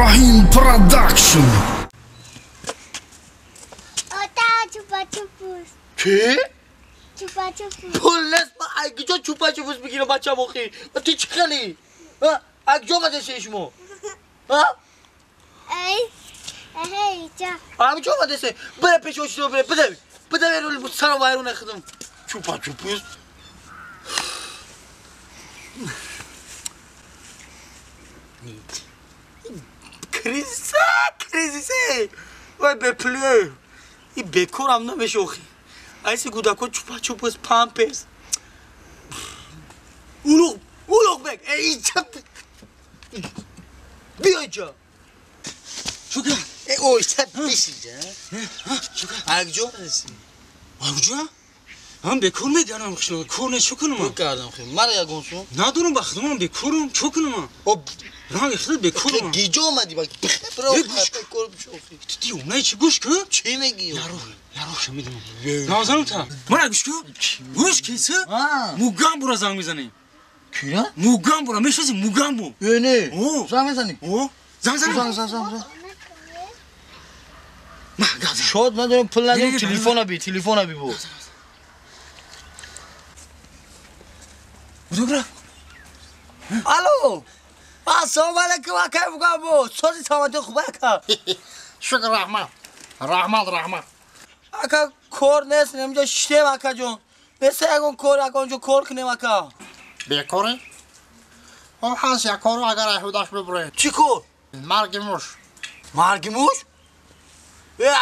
Ibrahim Production. Ota chupa chupus. چی؟ Chupa chupus. پولس ما اگه جا چوپا چوپس بگیرم بچه مخی تو چی خیلی؟ اگه جا بده ششمو Hey, cha. اگه جا بده سه بره پیش رو بره بده رو سرم وایرون اخدم چوپا چوپس کریزیسه وای بپلیه این بکورم نمیشه اخی ایسی گودکو چوپا چوپس پامپس اولوغ بگ ای چپ بیا اینجا شکر اوی چپ بیشی جا شکر اگجا هستی اگجا؟ من بکور میگردم خیلی کور نه چو کنم بک کردم خیلی مرا یا گونسون ندارم بخدم من بکورم چو کنم رنگ خیلی بکورم گیجا اومدی باید برو بکور بشو خیلی دی اونایی چی گوش که؟ چی میگی؟ یارو شمیدم نازنم تا مرا گوش که؟ گوش کیسه؟ موگم برا زنگ میزنی کیرا؟ موگم برا میشوزی موگم بو نه زنگ میزنی؟ زنگ شاد ندارم پول ندارم تلفن بی بو بودو برا الو السلام علیکم اکای بگم بو سازی تامده خوبه اکا شکر رحمت اکا کور نیست نمیجا شتیم اکا جون مثل اگون کور اگون جو کور کنیم اکا بیکاری؟ او هست یک کارو اگر ایهوداش ببره چی کور؟ مرگ موش مرگی موش؟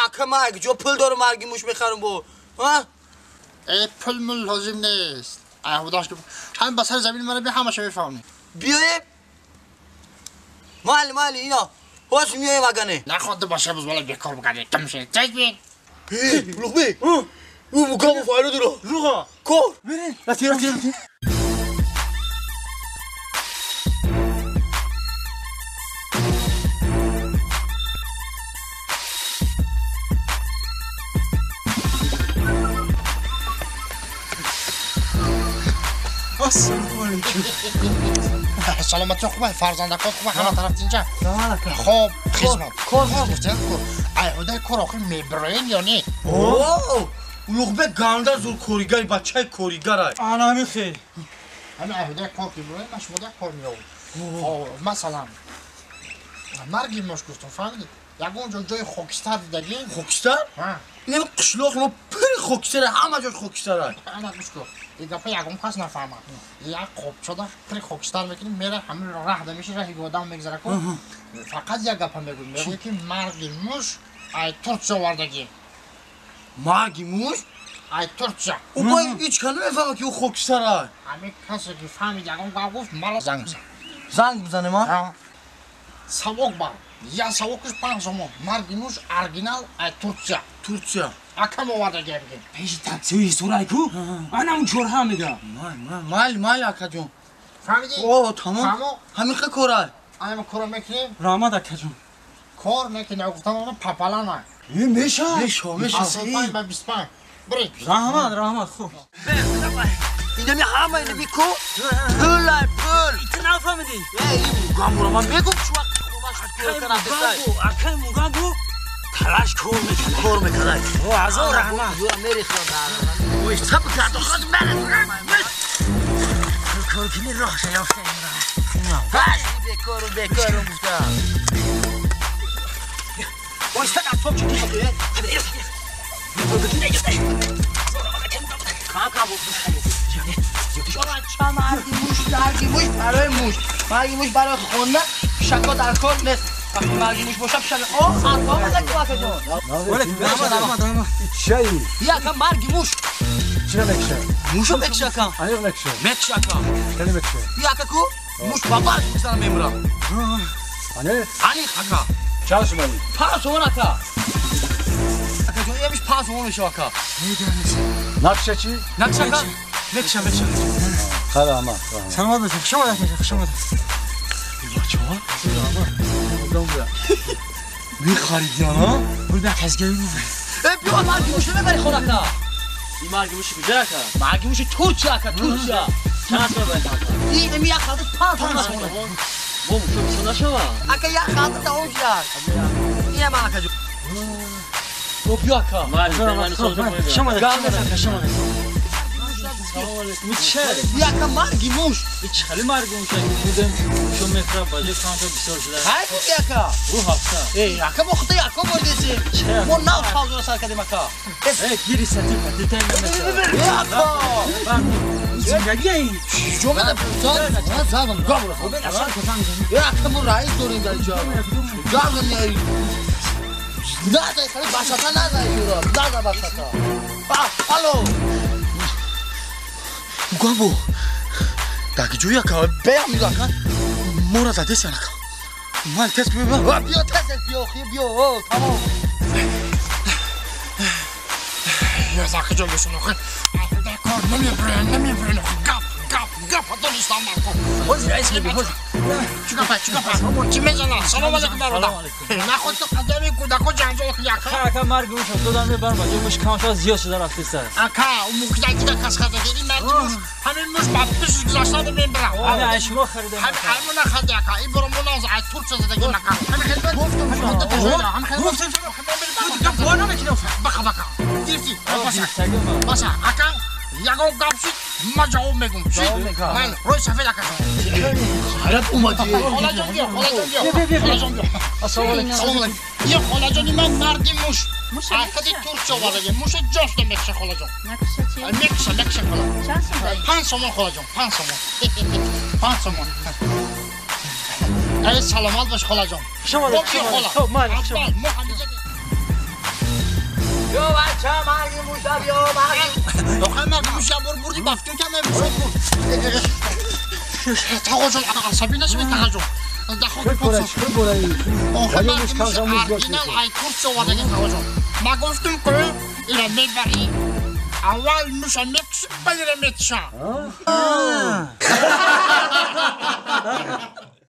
اکا ما اگه جو پول دارم مرگی موش بخرم بو ای پول مول لازم نیست ایهوداش ببره همین بسر زمین منو بیا همشه بفهمی بیاییم مالی اینا باش میاییم اگانه نخواد باشه بز بالا بیکار بگرده تمشه چیز بین بلوغ بی او مقام فایلو دارو روغا کور برین رفتی السلام علیکم سلامتی خوبه فرزندکات خوبه همه طرف اینجا خوب خدمت کور گفتن کور ایهوده کور آخر میبرین یا نه اوه بلوغ بی گانده زور کوریگری بچه کوریگره انا همین خیلی همین ایهوده کور که برین مشموده کور میاد مثلا مرگی موش گفتم فهمیدی یکون جای خوکستر دیدگی خوکستر؟ اینم قشلاق ما پری خوکستره همه جاش خوکستره انا گوش کن این دفعه یکم کس نفهمم یک خوب شده پری خوکستر میکنیم میره همین راه ده میشه راهی گودام میگذره کن فقط یک گپ میگوی که مرگی موش ای ترچه وردگی مرگی موش؟ ای ترچه او با هیچ کنه نمیفهمه که او خوکستره همین کسی که فهمید یکم گفت مرا زنگ بزن زنگ بزنه ما؟ سوق بار یا سوقش 5 زمان مرگی موش ارگینال ای ترچه اکم وردگی بگیم پیش تاکسی سورای کو انا اون چور هم میگم مال اکا جون فهمیدی؟ اوه تمام همین خیلی کوره اما کار میکنیم رحمت اکا جون کار میکنیم گفتم اون پاپالا نه میشه اصلا 5 به 25 برید رحمت خوب اینجا می همه اینو بیکو پول تو نفهمیدی این موگم برو من بگم چو وقت خونش کور کنم اکای موگم بو تلاش کور میکنه او عزا رحمت دو میری خیلی ویش تب کرد خود من کار کنی راه شیافته باش بکارم گفتم ویش تب تو چی دیگه مرگی موش برای خونده شکا در کار نیست وقتی مرگی موش باشه پیشنه حرفا بزن که وقت جان چایی؟ یکم مرگی موش چرا مکشه؟ موشو مکشکم آیا مکشه؟ مکشکم کنی مکشه؟ یکا کو موش باباش میزنم میمرم آنه؟ انی اکا چند شمانی؟ 5 تومن اکا جون یمیش 5 تومن میشه اکا نقشه چی؟ نکشکم مکشه خیلی همه سلامت باشید خوش آمدید بچه ها بی خریدی ها برو بیا کسگری بیا مرگی موش ببری خورکا این مرگی موش کجا اکا مرگی موش ترچه اکا ترچه چند از ببری این یک خالده 5 تومن بوم شو صدا شو اگه یا خاطر تا اون جار یه ما کجو بیا من شما شما یا که مرگی موش hiç خیلی مرگوم شد بودم شو متر باجه کانتر بسیار شده های یا که رو هفته یا که وقتی یا که بردیسی ما نه خواهد سال کردیم اکا گیری ستی پتی تایم مثلا یا که زندگی این جمعه بسیار سازم گابر یا که ما رای داریم در جا جا نیایی نه دای خیلی باشاتا نه دای یورا نه باشاتا الو گابو داکی جویا که بیام میگم مورا زده سنکا مال تست بیا بیا تست بیا تمام یا زاکی جو بشون آخه ده کار نمیبرن گپ دانستم مارکو حوزی رئیس بی حوزی چیکار چی میزنه سلام علیکم برادر نه خود تو قدمی کودکو جنجال یکا اکا مرگوم شد دادم ببرم باجه مش کانتر زیاد شده رفته سر اکا اون موقعی که کس خدا دیدی مردم همین مش بعدش گذاشتن رو میبرم انا اشما خریدم همون خدا اکا این برام ناز از ترک زدگی نکن همین خدمت گفتم وانا میکنم بخا دیفتی باشا اکا یگو گپشی ما جواب میگم چی من روی سفید اکا خیرت اومدی خالا جان بیا سلام علیکم یا خالا جان من مردی موش اکدی ترک وارگی موش جاست میکشه خالا جان میکشه خالا چند سال داری؟ 5 تومن خالا جان 5 تومن ای سلامت باش خالا جان شما خب من شما بیا بچه مرگی موشا بیا مرگی داخل مرگی موشا بردی بافتون که من موشا تاقا جان عصبی نشمی تاقا جان دخل برای چی برای آخه ولی مرگی مش موشا کانزاموز اردینال باشه ای ترس وارگی تاقا جان ما گفتم که ایره میبری اول موشا میکش بلیره میتشا